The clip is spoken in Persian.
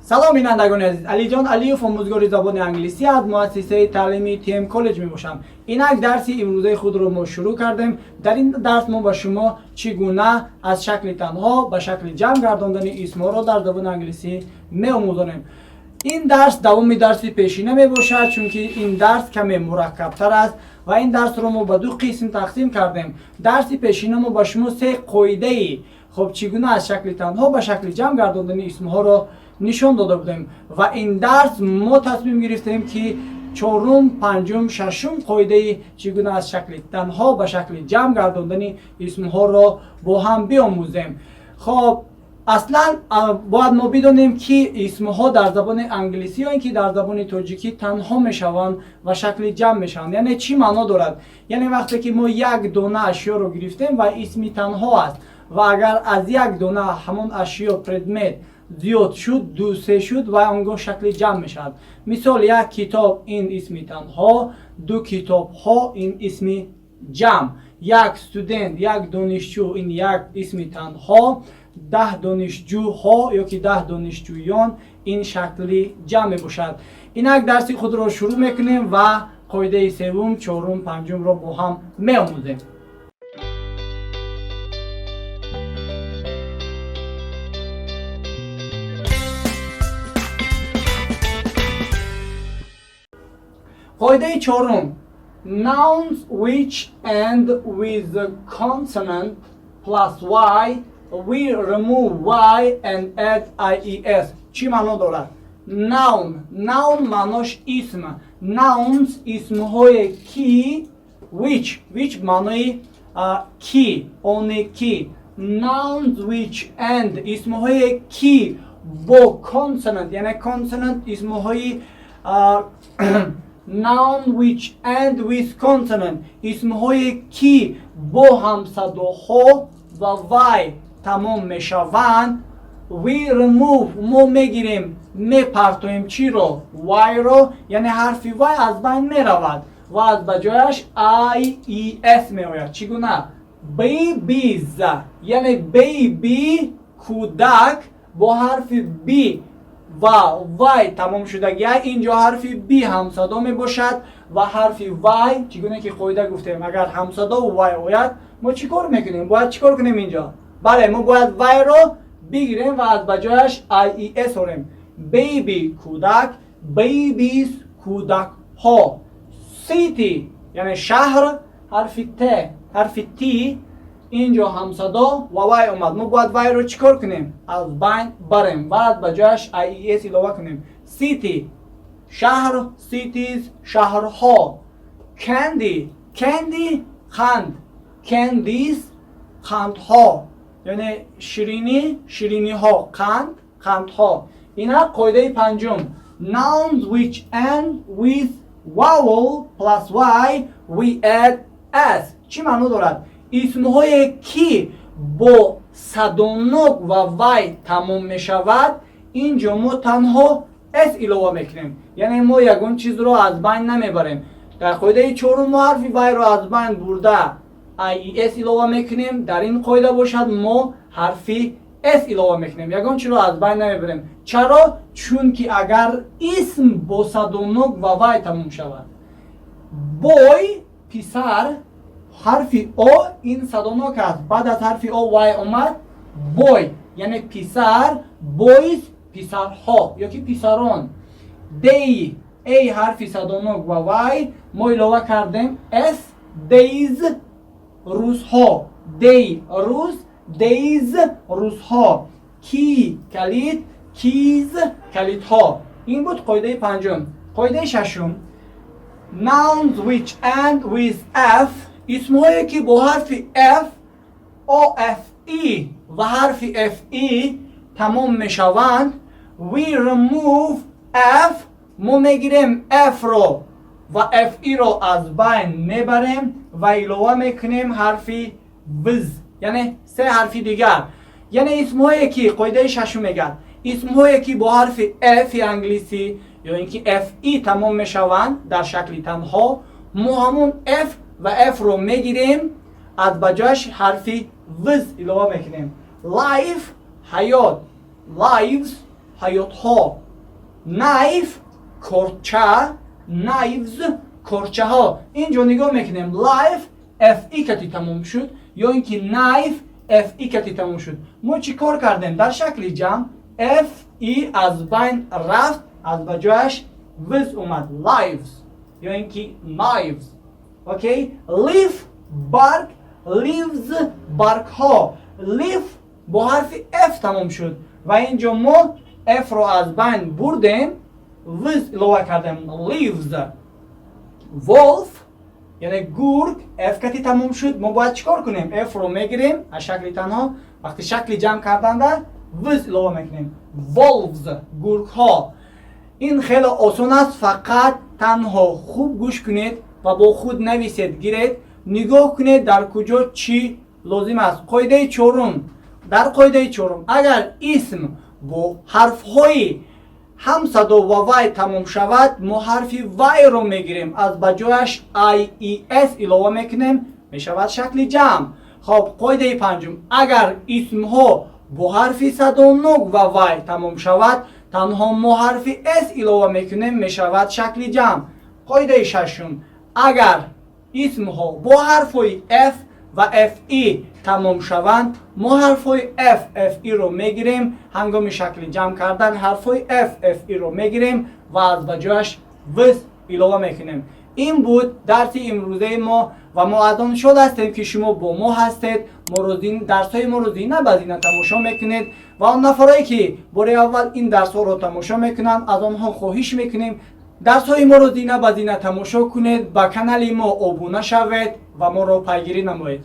سلام بینندگان عزیز، علی جان علیوف، آموزگار زبان انگلیسی از مؤسسه تعلیمی تیم کالج می باشم. اینک درسی امروزه خود رو ما شروع کردیم. در این درس ما با شما چگونه از شکل تنها به شکل جمع گرداندن اسم ها را در زبان انگلیسی می آموزانیم. این درس دومی درس پیشینه می باشد، چون که این درس کمی مرکب تر است و این درس رو ما به دو قسم تقسیم کردیم. درس پیشینه ما با شما سه قاعده ای خب چگونه از شکل تنها به شکل جمع گرداندن اسم ها را نشان داده بودیم و این درس ما تصمیم گرفتیم که چهارم، پنجم، ششم قاعده چگونه از شکل تنها به شکل جمع گرداندن اسم ها را با هم بیاموزیم. خب اصلا باید ما بدونیم که اسم ها در زبان انگلیسی و اینکه در زبان تاجیکی تنها میشوند و شکل جمع میشوند. یعنی چی معنا دارد؟ یعنی وقتی که ما یک دانه اشیا رو گرفتیم و اسم تنها است و اگر از یک دانه همون اشیا پردمت زیاد شد، دو سه شد و آنگاه شکل جمع میشد. مثال یک کتاب این اسم تنها، دو کتاب ها این اسم جمع، یک استودنت یک دانشجو این یک اسم تنها، 10 دانشجوها یا که 10 دانشجویان این شکل جمع باشد. اینک درسی خود را شروع میکنیم و قاعده سوم، چهارم، پنجم را با هم میآموزیم. قاعده چهارم، nouns which end with the consonant plus y we remove y and add ies. چی معنا دارد؟ noun معناش اسم. nouns اسمهای کی which معنای کی، آن کی. nouns which end اسمهای کی با consonant، یعنی consonant اسمهای noun which end with consonant اسمهای کی با همصداها و y تمام میشوند. we remove ما میگیریم میپرتویم چی رو؟ y رو، یعنی حرف y از بین میرود و از بجایش ies میآید. چگونه؟ babies یعنی baby کودک با حرف b و y تمام شدگی اینجا حرف b همصدا می باشد و حرف y چگونه که قاعده گفتیم اگر همصدا و y آید ما چیکار میکنیم؟ باید چیکار کنیم اینجا؟ بله ما باید y رو بگیریم و از بجایش ies آوریم. baby کودک، babies کودک ها. city یعنی شهر، حرف t اینجا همصدا و y اومد، ما باید y رو چیکار کنیم؟ از بین بریم و از بجایش ies اضافه کنیم. city شهر، cities شهرها. candy قند، candies قندها، یعنی شیرینی ها، قندها. اینا قاعده پنجم، nouns which end with vowel plus y we add s. چی معنی دارد؟ اسمهای کی با صدانک و وی تمام می شود اینجا ما تنها اس علاوه میکنیم، یعنی ما یگان چیز رو از بین نمیبریم. در قاعده چهارم ما حرف وی رو از بین برده ies علاوه میکنیم. در این قاعده باشد ما حرف اس علاوه میکنیم، یگان چیز رو از بین نمیبریم. چرا؟ چون که اگر اسم با صدانک و وی تمام شود، boy پسر حرف او این صدانک است، بعد از حرف او وای اومد بوی یعنی پسر، بویز پسرها یا که پسران. دی ای حرف صدانک و وای ما علاوه کردیم اس، دیز روزها، دی روز، دیز روزها. کی کلید، کیز کلیدها. این بود قاعده پنجم. قاعده ششم، nouns which end with f اسمهایی که با حرف f o f e و حرف f e تمام میشوند we remove f ما میگیریم f رو و f e رو از بین میبریم و علاوه میکنیم حرف وز، یعنی سه حرف دیگر. یعنی اسمهایی که قاعده ششم میگن اسمهایی که با حرف f انگلیسی یا اینکه f e تمام میشوند در شکل تنها ما همون f و f رو میگیریم از بجاش حرفی وز علاوه میکنیم. life حیات، lives حیات ها. نایف کرچه، نایفز کرچه ها. اینجا نگاه میکنیم لایف اف ای کتی تموم شد یا اینکه نایف اف ای کتی تموم شد. ما چی کار کردیم؟ در شکل جمع اف ای از بین رفت، از بجاش وز اومد lives یا اینکه knives. اوکی. لیف برگ، لیوز برگ ها. لیف با حرف اف تمام شد و اینجا ما اف رو از بین بردیم، وز اضافه کردیم لیوز. wolf یعنی گرگ اف کتی تمام شد، ما باید چیکار کنیم؟ اف رو میگیریم از شکل تنها، وقتی شکل جمع کردن در وز اضافه میکنیم wolves گرگ ها. این خیلی آسان است، فقط تنها خوب گوش کنید و با خود نویسید، گیرید، نگاه کنید در کجا چی لازم است. قاعده چهارم، در قاعده چهارم اگر اسم با حرف های هم صدا و وای تمام شود، ما حرف وای رو میگیریم، از بجایش آی ای اس اضافه میکنیم، میشود شکل جمع. خب قاعده پنجم، اگر اسم ها با حرف صدا نگ و وای تمام شود، تنها ما حرف اس اضافه میکنیم، میشود شکل جمع. قاعده ششم، اگر اسم ها با حرف های اف و اف ای تمام شوند، ما حرف های اف ای رو میگیریم، هنگام شکل جمع کردن حرف های اف ای رو میگیریم و از بجاش وز اضافه میکنیم. این بود درس امروزه ما و ما از آن شاد هستیم که شما با ما هستید. درس های ما رو زینه بزینه تماشا میکنید و آن نفرایی که برای اول این درس ها رو تماشا میکنن، از آنها خواهش میکنیم درس های ما رو زینه بزینه تماشا کنید، با کانال ما ابونه شوید و ما رو پیگیری نمایید.